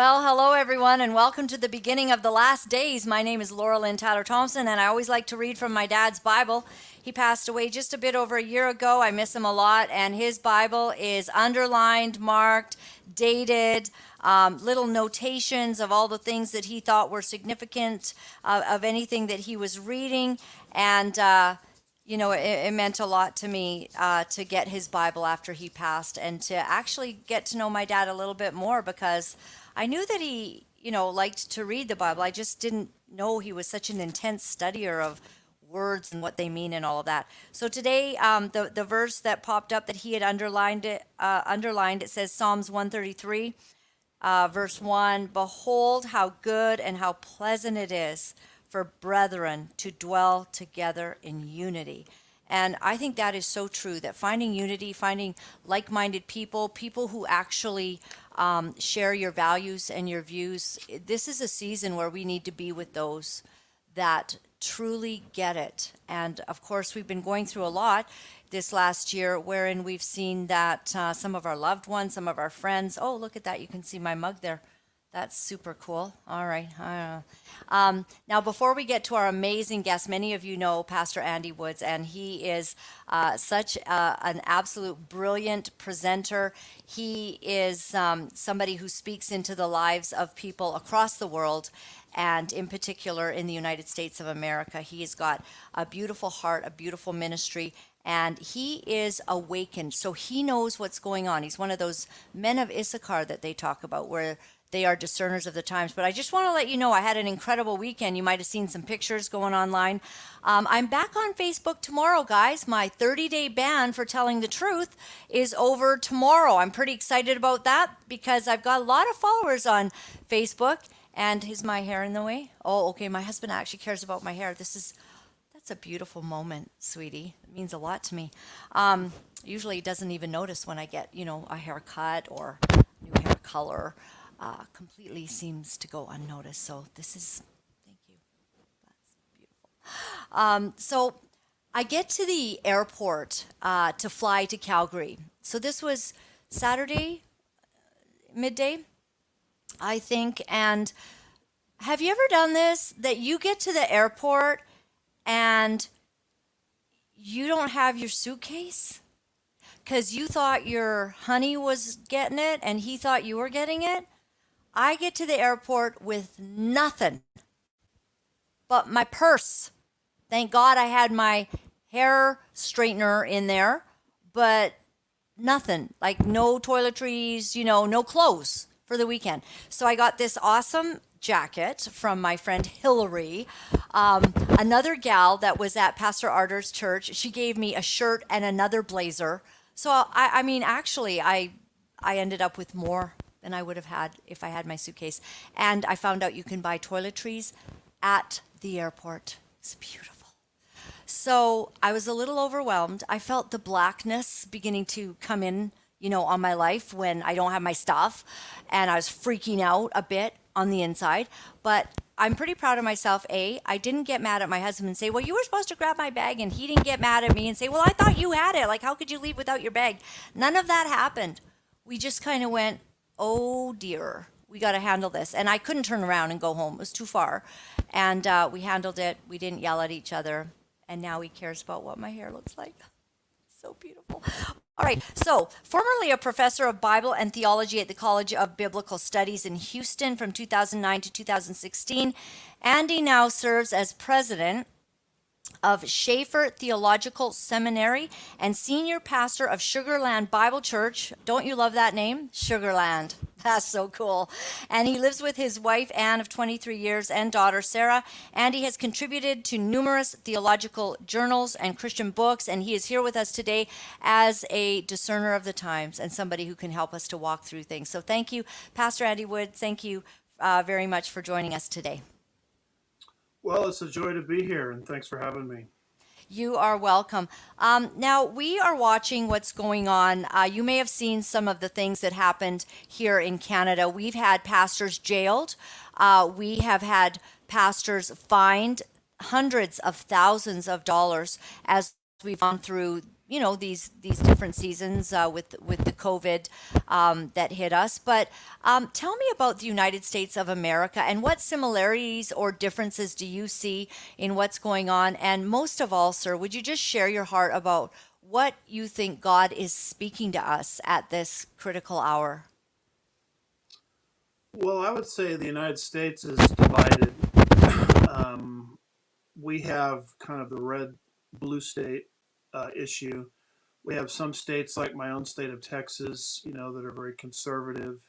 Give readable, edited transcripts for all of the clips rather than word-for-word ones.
Well, hello everyone, and welcome to the beginning of the last days. My name is Laura-Lynn Thompson, and I always like to read from my dad's Bible. He passed away just a bit over a year ago. I miss him a lot, and his Bible is underlined, marked, dated, little notations of all the things that he thought were significant of anything that he was reading, and it meant a lot to me to get his Bible after he passed and to actually get to know my dad a little bit more because I knew that he, liked to read the Bible. I just didn't know he was such an intense studier of words and what they mean and all of that. So today, the verse that popped up that he had underlined, it says Psalms 133, verse 1, Behold how good and how pleasant it is for brethren to dwell together in unity. And I think that is so true, that finding unity, finding like-minded people, people who actually share your values and your views, this is a season where we need to be with those that truly get it. And of course, we've been going through a lot this last year wherein we've seen that some of our loved ones, some of our friends, oh, look at that, you can see my mug there. That's super cool. All right. Now, before we get to our amazing guest, many of you know Pastor Andy Woods, and he is such an absolute brilliant presenter. He is somebody who speaks into the lives of people across the world, and in particular in the United States of America. He has got a beautiful heart, a beautiful ministry, and he is awakened. So he knows what's going on. He's one of those men of Issachar that they talk about, where they are discerners of the times. But I just want to let you know I had an incredible weekend. You might have seen some pictures going online. I'm back on Facebook tomorrow, guys. My 30-day ban for telling the truth is over tomorrow. I'm pretty excited about that because I've got a lot of followers on Facebook. And is my hair in the way? Oh, okay. My husband actually cares about my hair. That's a beautiful moment, sweetie. It means a lot to me. Usually he doesn't even notice when I get, a haircut or new hair color. Completely seems to go unnoticed. So thank you. That's beautiful. So I get to the airport to fly to Calgary. So this was Saturday, midday, I think. And have you ever done this, that you get to the airport and you don't have your suitcase because you thought your honey was getting it and he thought you were getting it? I get to the airport with nothing but my purse. Thank God I had my hair straightener in there, but nothing, like no toiletries, no clothes for the weekend. So I got this awesome jacket from my friend Hillary. Another gal that was at Pastor Arter's church, she gave me a shirt and another blazer. So I mean, actually, I ended up with more than I would have had if I had my suitcase. And I found out you can buy toiletries at the airport. It's beautiful. So I was a little overwhelmed. I felt the blackness beginning to come in, on my life when I don't have my stuff. And I was freaking out a bit on the inside. But I'm pretty proud of myself. I didn't get mad at my husband and say, well, you were supposed to grab my bag. And he didn't get mad at me and say, well, I thought you had it. Like, how could you leave without your bag? None of that happened. We just kind of went, oh dear, we got to handle this. And I couldn't turn around and go home. It was too far. And we handled it. We didn't yell at each other. And now he cares about what my hair looks like. So beautiful. All right. So, formerly a professor of Bible and theology at the College of Biblical Studies in Houston from 2009 to 2016, Andy now serves as president of Chafer Theological Seminary and senior pastor of Sugarland Bible Church. Don't you love that name? Sugarland. That's so cool. And he lives with his wife, Ann, of 23 years, and daughter, Sarah. And he has contributed to numerous theological journals and Christian books. And he is here with us today as a discerner of the times and somebody who can help us to walk through things. So thank you, Pastor Andy Wood. Thank you very much for joining us today. Well, it's a joy to be here, and thanks for having me. You are welcome. Now, we are watching what's going on. You may have seen some of the things that happened here in Canada. We've had pastors jailed. We have had pastors fined hundreds of thousands of dollars as we've gone through these different seasons with the COVID that hit us. But tell me about the United States of America and what similarities or differences do you see in what's going on? And most of all, sir, would you just share your heart about what you think God is speaking to us at this critical hour? Well, I would say the United States is divided. um, we have kind of the red blue state issue. We have some states like my own state of Texas, that are very conservative.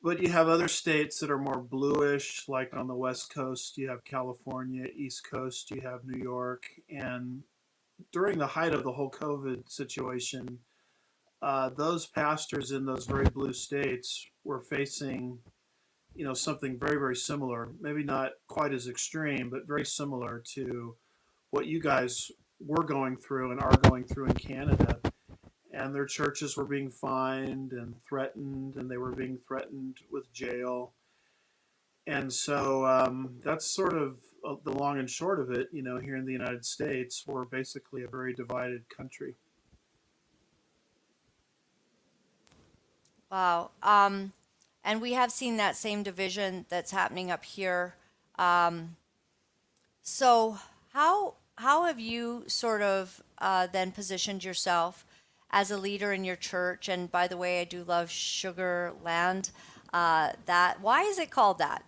But you have other states that are more bluish, like on the West Coast, you have California, East Coast, you have New York. And during the height of the whole COVID situation, those pastors in those very blue states were facing, something very, very similar. Maybe not quite as extreme, but very similar to what you guys were going through and are going through in Canada. And their churches were being fined and threatened, and they were being threatened with jail. And so that's sort of the long and short of it. Here in the United States, we're basically a very divided country. Wow. And we have seen that same division that's happening up here. Um, so how have you sort of then positioned yourself as a leader in your church? And by the way, I do love Sugar Land. That why is it called that?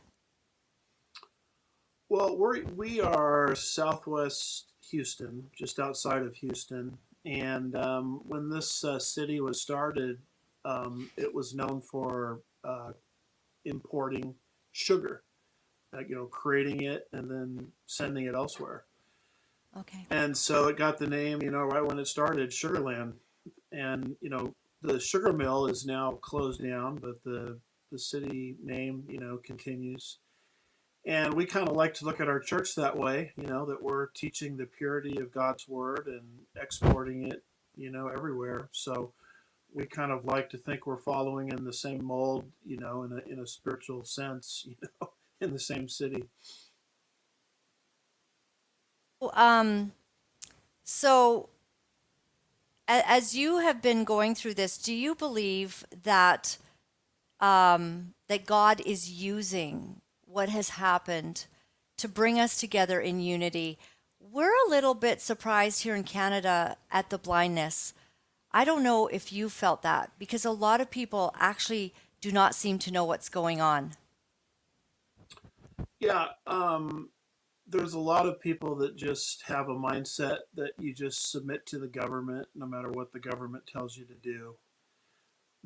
Well, we are southwest Houston, just outside of Houston. And when this city was started, it was known for importing sugar, creating it and then sending it elsewhere. Okay. And so it got the name, right when it started, Sugarland. And the sugar mill is now closed down, but the city name, continues. And we kind of like to look at our church that way, that we're teaching the purity of God's word and exporting it, everywhere. So we kind of like to think we're following in the same mold, in a spiritual sense, in the same city. Um, so as you have been going through this, do you believe that that God is using what has happened to bring us together in unity? We're a little bit surprised here in Canada at the blindness. I don't know if you felt that because a lot of people actually do not seem to know what's going on. Yeah, there's a lot of people that just have a mindset that you just submit to the government no matter what the government tells you to do.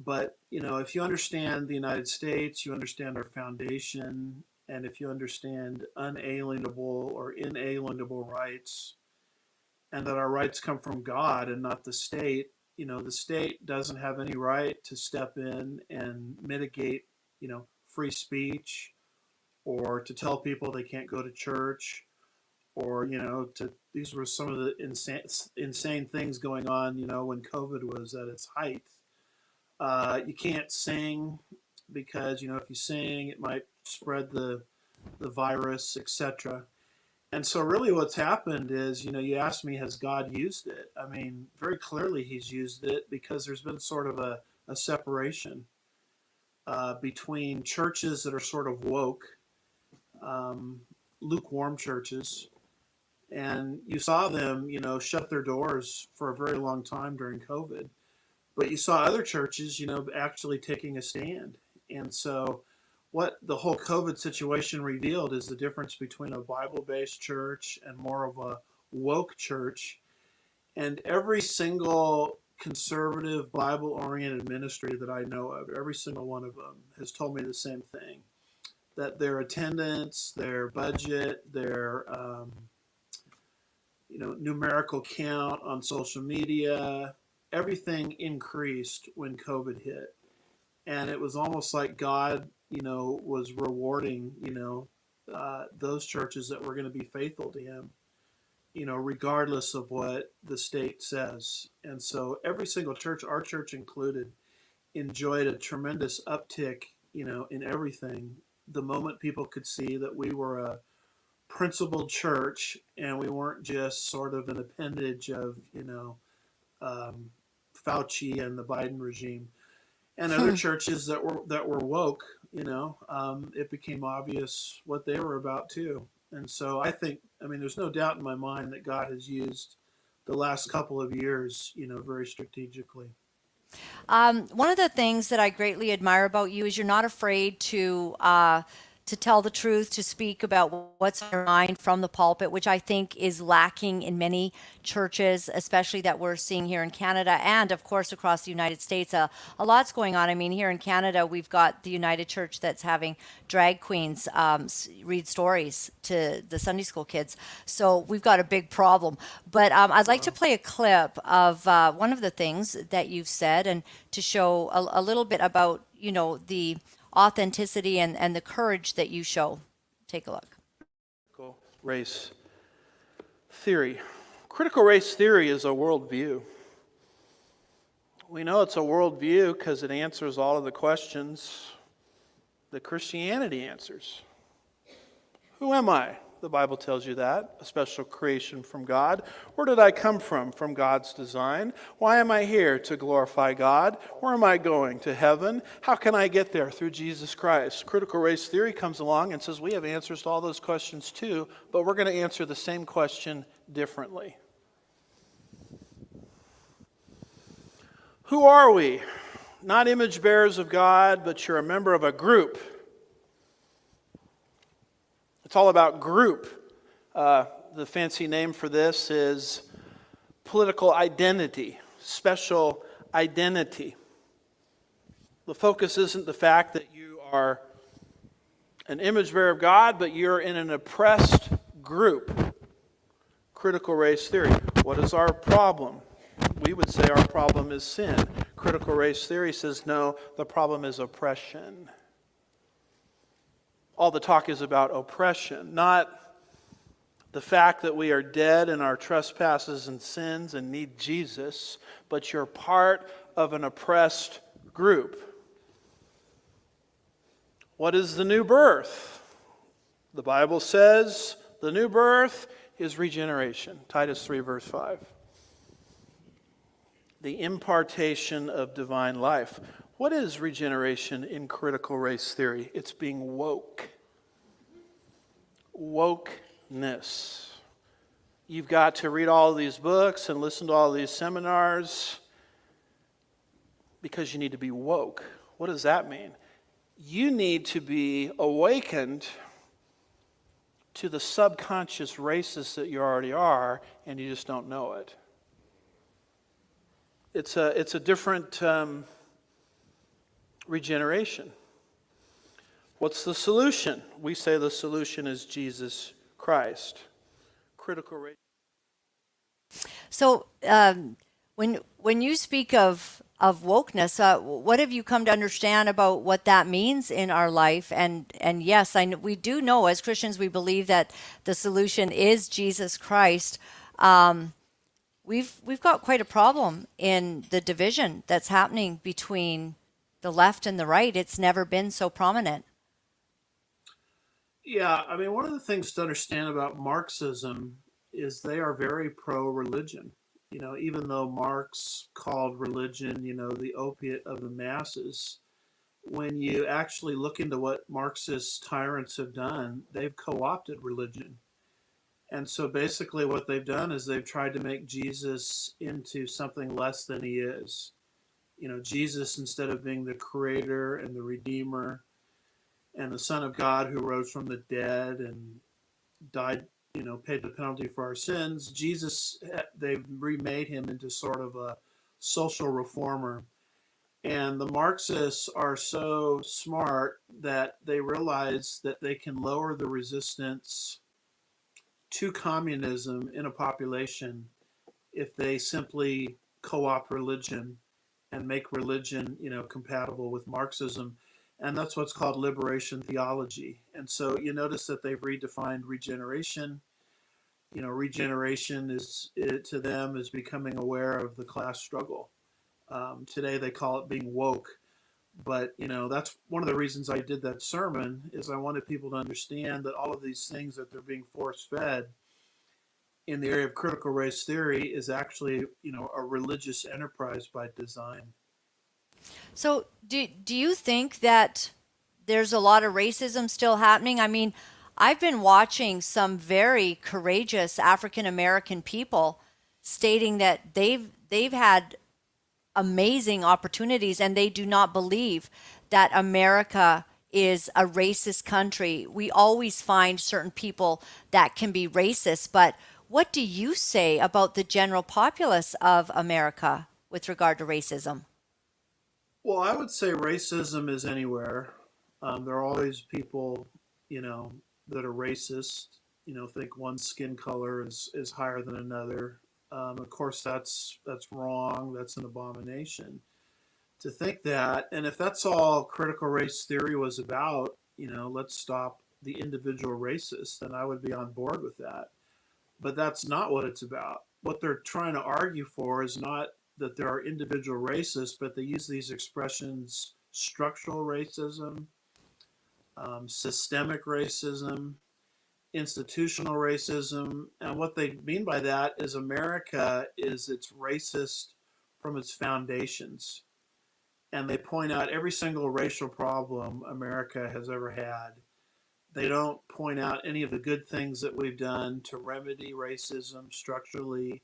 But, if you understand the United States, you understand our foundation, and if you understand unalienable or inalienable rights, and that our rights come from God and not the state, the state doesn't have any right to step in and mitigate, free speech or to tell people they can't go to church or, these were some of the insane things going on, when COVID was at its height. You can't sing because if you sing, it might spread the virus, etc. And so, really, what's happened is, you asked me, has God used it? I mean, very clearly, He's used it because there's been sort of a separation between churches that are sort of woke, um, lukewarm churches, and you saw them, shut their doors for a very long time during COVID. But you saw other churches, actually taking a stand. And so, what the whole COVID situation revealed is the difference between a Bible based church and more of a woke church. And every single conservative, Bible oriented ministry that I know of, every single one of them has told me the same thing that their attendance, their budget, their numerical count on social media, everything increased when COVID hit. And it was almost like God, was rewarding, those churches that were going to be faithful to Him, regardless of what the state says. And so every single church, our church included, enjoyed a tremendous uptick, in everything. The moment people could see that we were a principled church and we weren't just sort of an appendage of, Fauci and the Biden regime, and other churches that were woke. It became obvious what they were about too. And so I mean, there's no doubt in my mind that God has used the last couple of years, very strategically. One of the things that I greatly admire about you is you're not afraid to tell the truth, to speak about what's on your mind from the pulpit, which I think is lacking in many churches, especially that we're seeing here in Canada and, of course, across the United States. A lot's going on. I mean, here in Canada, we've got the United Church that's having drag queens read stories to the Sunday school kids. So we've got a big problem. But I'd like to play a clip of one of the things that you've said and to show a little bit about, the authenticity and the courage that you show. Take a look. Race theory. Critical race theory is a worldview. We know it's a worldview because it answers all of the questions that Christianity answers. Who am I? The Bible tells you that, a special creation from God. Where did I come from? From God's design. Why am I here? To glorify God. Where am I going? To heaven. How can I get there? Through Jesus Christ. Critical race theory comes along and says we have answers to all those questions too, but we're going to answer the same question differently. Who are we? Not image bearers of God, but you're a member of a group. It's all about group. The fancy name for this is political identity, special identity. The focus isn't the fact that you are an image bearer of God, but you're in an oppressed group. Critical race theory. What is our problem? We would say our problem is sin. Critical race theory says no, the problem is oppression. All the talk is about oppression, not the fact that we are dead in our trespasses and sins and need Jesus, but you're part of an oppressed group. What is the new birth? The Bible says the new birth is regeneration. Titus 3 verse 5. The impartation of divine life. What is regeneration in critical race theory? It's being woke. Wokeness. You've got to read all of these books and listen to all of these seminars because you need to be woke. What does that mean? You need to be awakened to the subconscious racist that you already are, and you just don't know it. It's a different regeneration. What's the solution? We say the solution is Jesus Christ. Critical race. So when you speak of wokeness, what have you come to understand about what that means in our life? And yes, we do know as Christians we believe that the solution is Jesus Christ. We've got quite a problem in the division that's happening between the left and the right. It's never been so prominent. Yeah, I mean, one of the things to understand about Marxism is they are very pro-religion. Even though Marx called religion, the opiate of the masses, when you actually look into what Marxist tyrants have done, they've co-opted religion. And so basically what they've done is they've tried to make Jesus into something less than he is. Jesus, instead of being the creator and the redeemer and the Son of God who rose from the dead and died, paid the penalty for our sins, Jesus, they've remade him into sort of a social reformer. And the Marxists are so smart that they realize that they can lower the resistance to communism in a population if they simply co-opt religion and make religion, compatible with Marxism. And that's what's called liberation theology. And so you notice that they've redefined regeneration. Regeneration to them is becoming aware of the class struggle. Today they call it being woke. But, that's one of the reasons I did that sermon is I wanted people to understand that all of these things that they're being force-fed in the area of critical race theory is actually, a religious enterprise by design. So, do you think that there's a lot of racism still happening? I mean, I've been watching some very courageous African American people stating that they've had amazing opportunities and they do not believe that America is a racist country. We always find certain people that can be racist, but what do you say about the general populace of America with regard to racism? Well, I would say racism is anywhere. There are always people, you know, that are racist. Think one skin color is higher than another. Of course, that's wrong. That's an abomination to think that. And if that's all critical race theory was about, let's stop the individual racist, then I would be on board with that. But that's not what it's about. What they're trying to argue for is not that there are individual racists, but they use these expressions: structural racism, systemic racism, institutional racism. And what they mean by that is America it's racist from its foundations. And they point out every single racial problem America has ever had. They don't point out any of the good things that we've done to remedy racism structurally,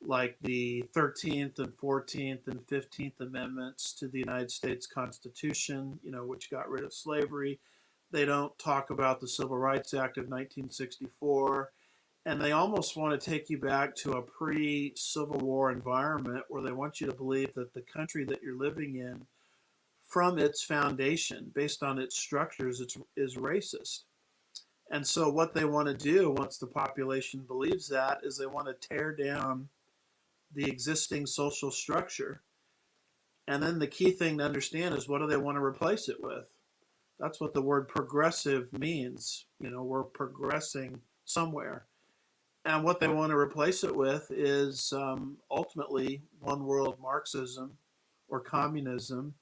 like the 13th and 14th and 15th Amendments to the United States Constitution, which got rid of slavery. They don't talk about the Civil Rights Act of 1964. And they almost want to take you back to a pre-Civil War environment where they want you to believe that the country that you're living in, from its foundation, based on its structures, is racist. And so what they want to do once the population believes that is they want to tear down the existing social structure. And then the key thing to understand is, what do they want to replace it with? That's what the word progressive means. We're progressing somewhere. And what they want to replace it with is ultimately one world Marxism or communism.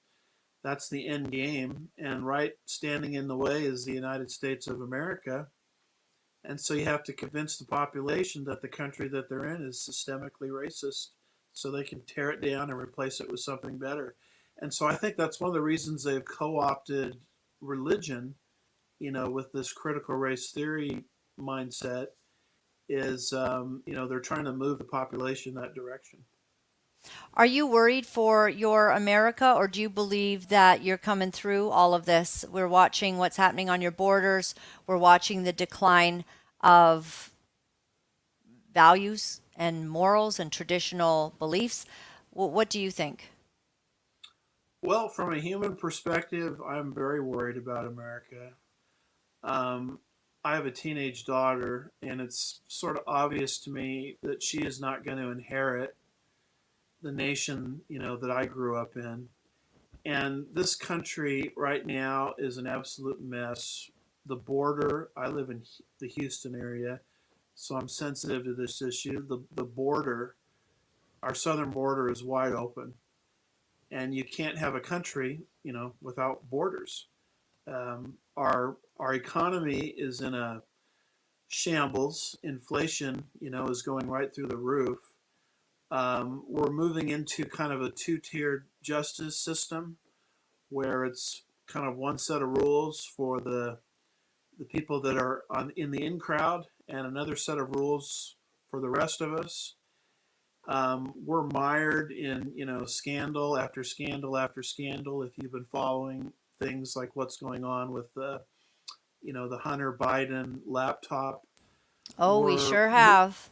That's the end game. And right standing in the way is the United States of America. And so you have to convince the population that the country that they're in is systemically racist so they can tear it down and replace it with something better. And so I think that's one of the reasons they've co-opted religion, with this critical race theory mindset is, they're trying to move the population that direction. Are you worried for your America, or do you believe that you're coming through all of this? We're watching what's happening on your borders. We're watching the decline of values and morals and traditional beliefs. What do you think? Well, from a human perspective, I'm very worried about America. Um, I have a teenage daughter, and it's sort of obvious to me that she is not going to inherit the nation, that I grew up in. And this country right now is an absolute mess. The border, I live in the Houston area, so I'm sensitive to this issue. The border, our southern border is wide open. And you can't have a country, without borders. Our economy is in a shambles. Inflation, is going right through the roof. We're moving into kind of a two-tiered justice system where it's kind of one set of rules for the people that are in the in crowd and another set of rules for the rest of us. We're mired in, scandal after scandal after scandal. If you've been following things like what's going on with the Hunter Biden laptop, Oh, we we're sure have.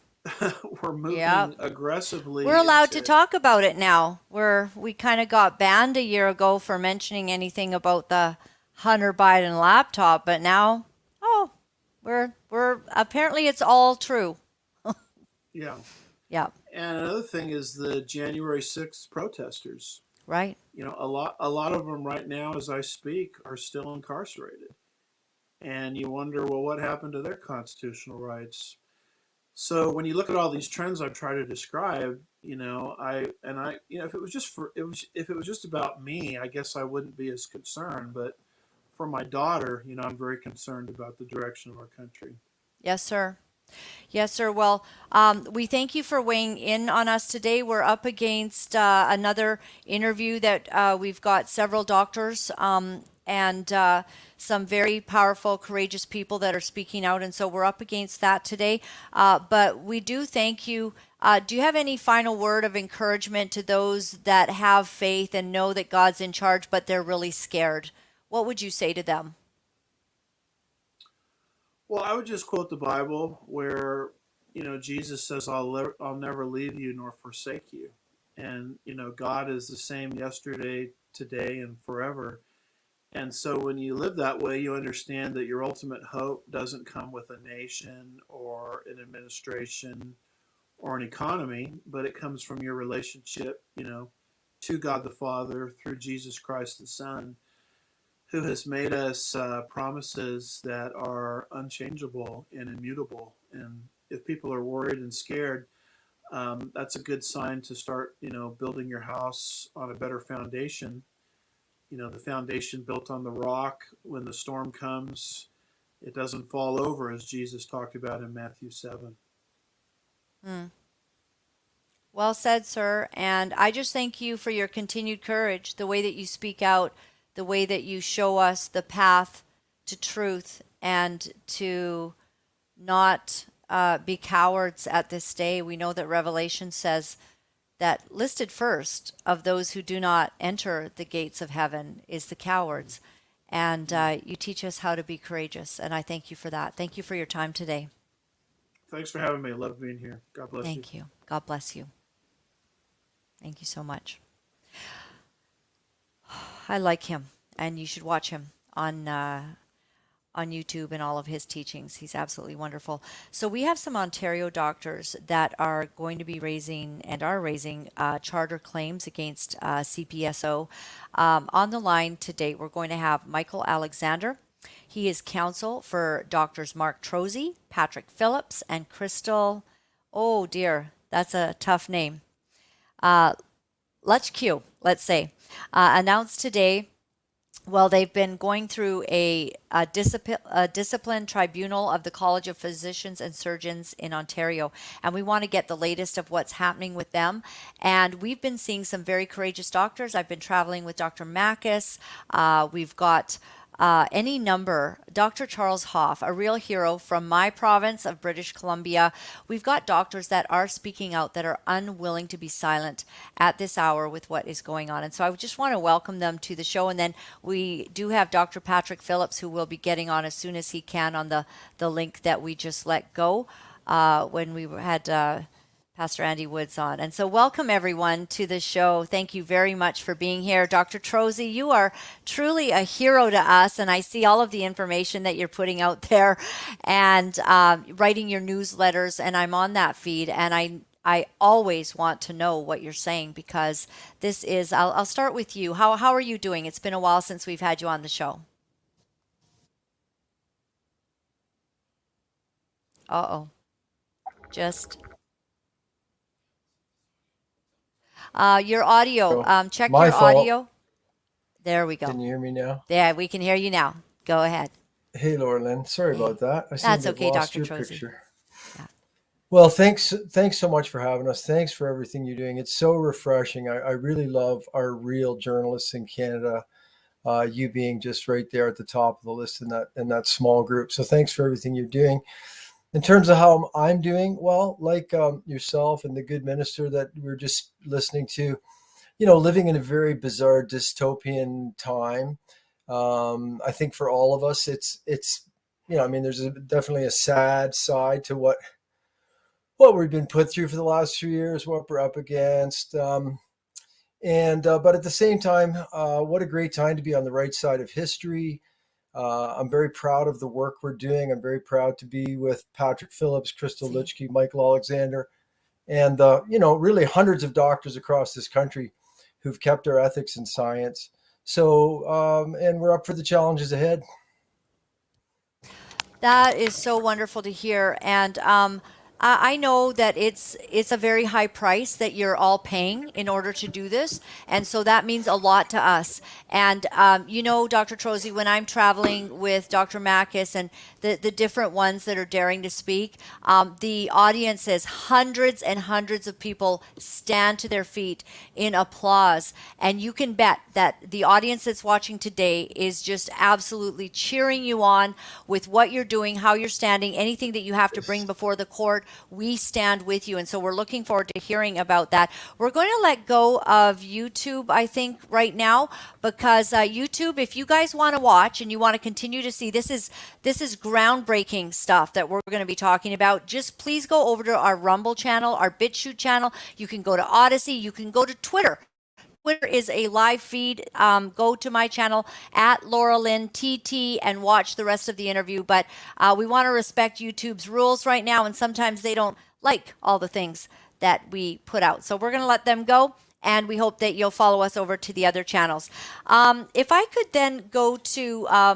we're moving Yep. aggressively We're allowed to into. talk about it now. We kind of got banned a year ago for mentioning anything about the Hunter Biden laptop, but now, oh, we're apparently it's all true. Yeah. Yep. And another thing is the January 6th protesters. Right. A lot of them right now, as I speak, are still incarcerated. And you wonder, well, what happened to their constitutional rights? So when you look at all these trends I've tried to describe, if it was just about me, I guess I wouldn't be as concerned. But for my daughter, I'm very concerned about the direction of our country. Yes, sir. Yes, sir. Well, we thank you for weighing in on us today. We're up against another interview that we've got several doctors and some very powerful, courageous people that are speaking out. And so we're up against that today. But we do thank you. Do you have any final word of encouragement to those that have faith and know that God's in charge, but they're really scared? What would you say to them? Well, I would just quote the Bible where, Jesus says, I'll never leave you nor forsake you. And, God is the same yesterday, today, and forever. And so when you live that way, you understand that your ultimate hope doesn't come with a nation or an administration or an economy, but it comes from your relationship, to God the Father through Jesus Christ the Son, who has made us promises that are unchangeable and immutable. And if people are worried and scared, that's a good sign to start, building your house on a better foundation. The foundation built on the rock, when the storm comes, it doesn't fall over, as Jesus talked about in Matthew 7. Hmm. Well said, sir. And I just thank you for your continued courage, the way that you speak out, the way that you show us the path to truth and to not be cowards at this day. We know that Revelation says that listed first of those who do not enter the gates of heaven is the cowards. And you teach us how to be courageous. And I thank you for that. Thank you for your time today. Thanks for having me. I love being here. God bless you. Thank you. God bless you. Thank you so much. I like him, and you should watch him on YouTube and all of his teachings. He's absolutely wonderful. So we have some Ontario doctors that are going to be raising and are raising charter claims against CPSO. On the line today, we're going to have Michael Alexander. He is counsel for doctors Mark Trozzi, Patrick Phillips, and Crystal. Oh dear, that's a tough name. Luchkiw, let's say, announced today. Well, they've been going through a discipline tribunal of the College of Physicians and Surgeons in Ontario, and we want to get the latest of what's happening with them. And we've been seeing some very courageous doctors. I've been traveling with Dr. Mackis. We've got any number, Dr. Charles Hoff, a real hero from my province of British Columbia. We've got doctors that are speaking out, that are unwilling to be silent at this hour with what is going on. And so I just want to welcome them to the show. And then we do have Dr. Patrick Phillips, who will be getting on as soon as he can on the link that we just let go when we had Pastor Andy Woods on. And so welcome everyone to the show. Thank you very much for being here. Dr. Trozzi, you are truly a hero to us, and I see all of the information that you're putting out there and writing your newsletters, and I'm on that feed, and I always want to know what you're saying, because this is, I'll start with you. How are you doing? It's been a while since we've had you on the show. Uh-oh. Just... your audio. Check My your fault. audio. There we go. Can you hear me now? Yeah, we can hear you now. Go ahead. Hey, Laura-Lynn. Sorry Hey. about that. I seem That's to have okay, lost Dr. your Trozzi. picture. Yeah. Well, thanks so much for having us. Thanks for everything you're doing. It's so refreshing. I really love our real journalists in Canada. You being just right there at the top of the list in that small group. So thanks for everything you're doing. In terms of how I'm doing, well, like yourself and the good minister that we were just listening to, living in a very bizarre dystopian time. I think for all of us, it's there's definitely a sad side to what we've been put through for the last 3 years, what we're up against. But at the same time, what a great time to be on the right side of history. I'm very proud of the work we're doing. I'm very proud to be with Patrick Phillips, Crystal Luchkiw, Michael Alexander, and really hundreds of doctors across this country who've kept our ethics in science. So, and we're up for the challenges ahead. That is so wonderful to hear. And I know that it's a very high price that you're all paying in order to do this, and so that means a lot to us. And you know, Dr. Trozzi, when I'm traveling with Dr. Makis and the different ones that are daring to speak, the audience is hundreds and hundreds of people stand to their feet in applause, and you can bet that the audience that's watching today is just absolutely cheering you on with what you're doing, how you're standing, anything that you have to bring before the court. We stand with you. And so we're looking forward to hearing about that. We're going to let go of YouTube, I think, right now, because YouTube, if you guys want to watch and you want to continue to see, this is groundbreaking stuff that we're going to be talking about. Just please go over to our Rumble channel, our BitChute channel. You can go to Odyssey. You can go to Twitter. Twitter is a live feed. Go to my channel at Laura-Lynn TT and watch the rest of the interview. But we want to respect YouTube's rules right now, and sometimes they don't like all the things that we put out. So we're going to let them go, and we hope that you'll follow us over to the other channels. If I could then go to